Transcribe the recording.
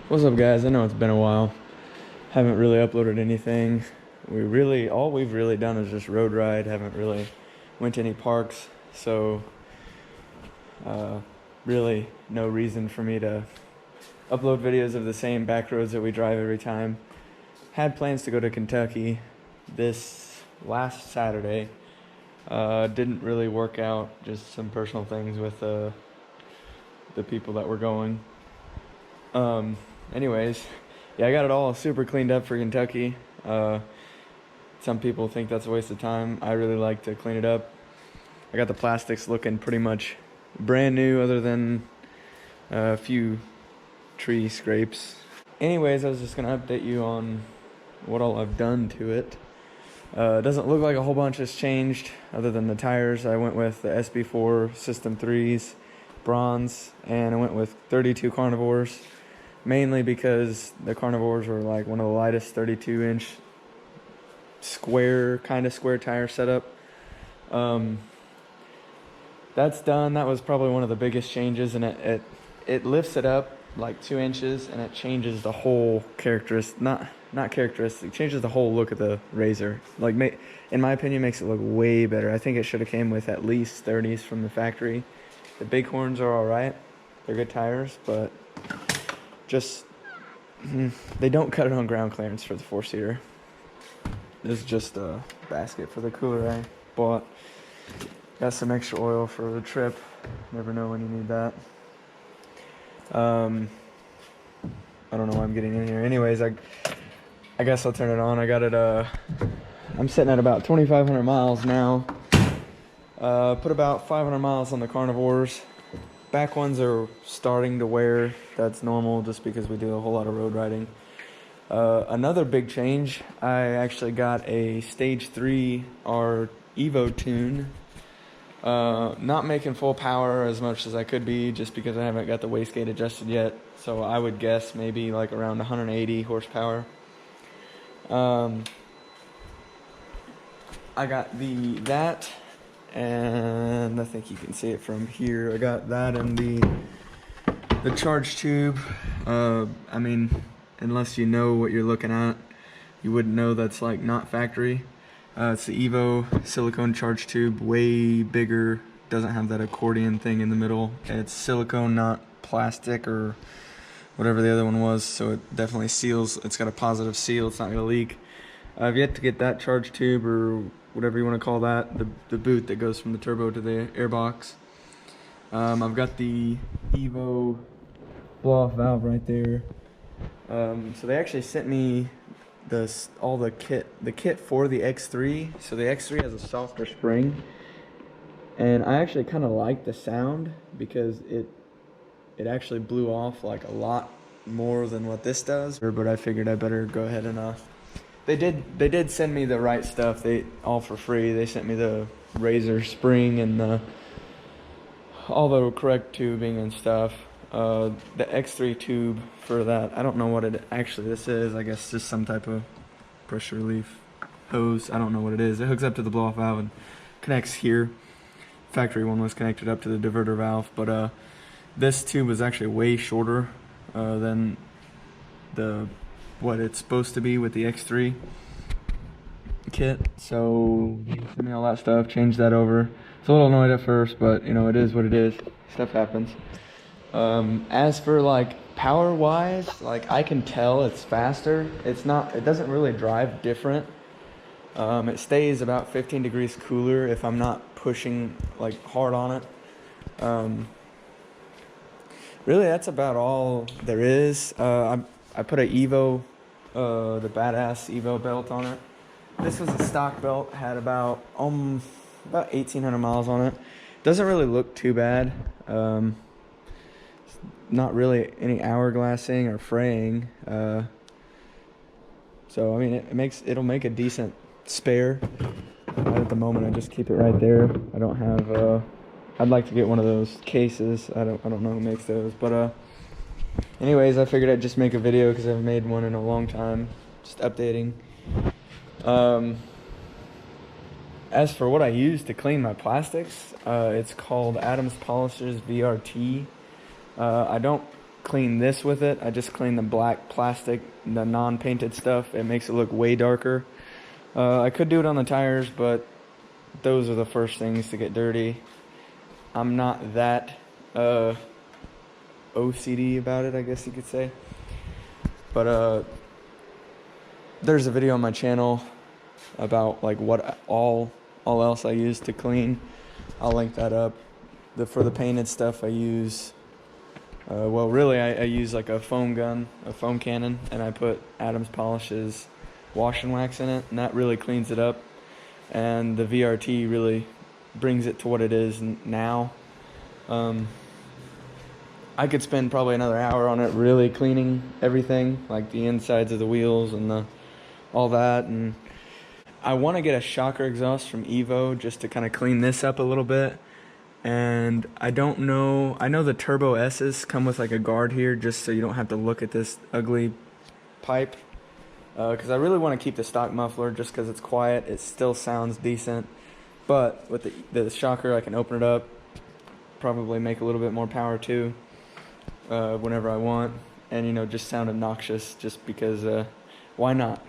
What's up, guys? I know it's been a while. Haven't really uploaded anything. All we've really done is just road ride. Haven't really went to any parks. So, really no reason for me to upload videos of the same back roads that we drive every time. Had plans to go to Kentucky this last Saturday. Didn't really work out. Just some personal things with the people that were going. Anyways, yeah, I got it all super cleaned up for Kentucky. Some people think that's a waste of time. I really like to clean it up. I got the plastics looking pretty much brand new, other than a few tree scrapes. Anyways, I was just gonna update you on what all I've done to it. It doesn't look like a whole bunch has changed other than the tires. I went with the SB4 System 3s bronze, and I went with 32 carnivores, mainly because the carnivores were like one of the lightest 32-inch square tire setup. That's done. That was probably one of the biggest changes, and it lifts it up like 2 inches, and it changes the whole changes the whole look of the RZR. Like, in my opinion, makes it look way better. I think it should have came with at least 30s from the factory. The Bighorns are all right. They're good tires, but just they don't cut it on ground clearance for the 4-seater. This is just a basket for the cooler I bought. Got some extra oil for the trip. Never know when you need that. I don't know why I'm getting in here. Anyways, I guess I'll turn it on. I got it, I'm sitting at about 2,500 miles now. Put about 500 miles on the carnivores. Back ones are starting to wear. That's normal just because we do a whole lot of road riding. Another big change, I actually got a Stage 3 R Evo tune. Not making full power as much as I could be just because I haven't got the wastegate adjusted yet. So I would guess maybe like around 180 horsepower. I got that, and I think you can see it from here. I got that and the charge tube. I mean, unless you know what you're looking at, you wouldn't know that's like not factory. It's the Evo silicone charge tube, way bigger. Doesn't have that accordion thing in the middle. It's silicone, not plastic or whatever the other one was, so it definitely seals. It's got a positive seal. It's not gonna leak. I've yet to get that charge tube, or whatever you want to call that, the boot that goes from the turbo to the airbox. I've got the Evo blow-off valve right there. So they actually sent me all the kit for the X3. So the X3 has a softer spring, and I actually kind of like the sound because it actually blew off like a lot more than what this does. But I figured I better go ahead and they did send me the right stuff. All for free. They sent me the RZR spring and all the correct tubing and stuff. The X3 tube for that, I don't know what this is. I guess just some type of pressure relief hose. I don't know what it is. It hooks up to the blow-off valve and connects here. Factory one was connected up to the diverter valve, but this tube was actually way shorter than what it's supposed to be with the X3 kit. So he sent me all that stuff, changed that over. It's a little annoyed at first, but you know, it is what it is. Stuff happens. As for like power wise, like I can tell it's faster. It doesn't really drive different. It stays about 15 degrees cooler if I'm not pushing like hard on it. Really, that's about all there is. I put a Evo, the badass Evo belt on it. This was a stock belt, had about 1,800 miles on it. Doesn't really look too bad. Not really any hourglassing or fraying. So I mean, it'll make a decent spare. At the moment, I just keep it right there. I don't have. I'd like to get one of those cases. I don't know who makes those, but anyways, I figured I'd just make a video because I haven't made one in a long time. Just updating. As for what I use to clean my plastics, it's called Adams Polishers VRT. I don't clean this with it. I just clean the black plastic, the non-painted stuff. It makes it look way darker. I could do it on the tires, but those are the first things to get dirty. I'm not that OCD about it, I guess you could say. But there's a video on my channel about like what all else I use to clean. I'll link that up. For the painted stuff I use, well really I use like a foam gun, a foam cannon, and I put Adams Polish's wash and wax in it, and that really cleans it up. And the VRT really brings it to what it is now. I could spend probably another hour on it really cleaning everything, like the insides of the wheels and all that. And I want to get a shocker exhaust from Evo just to kind of clean this up a little bit. And I don't know, I know the Turbo S's come with like a guard here just so you don't have to look at this ugly pipe. Because I really want to keep the stock muffler just because it's quiet. It still sounds decent. But with the shocker, I can open it up, probably make a little bit more power too, whenever I want. And, you know, just sound obnoxious just because, why not?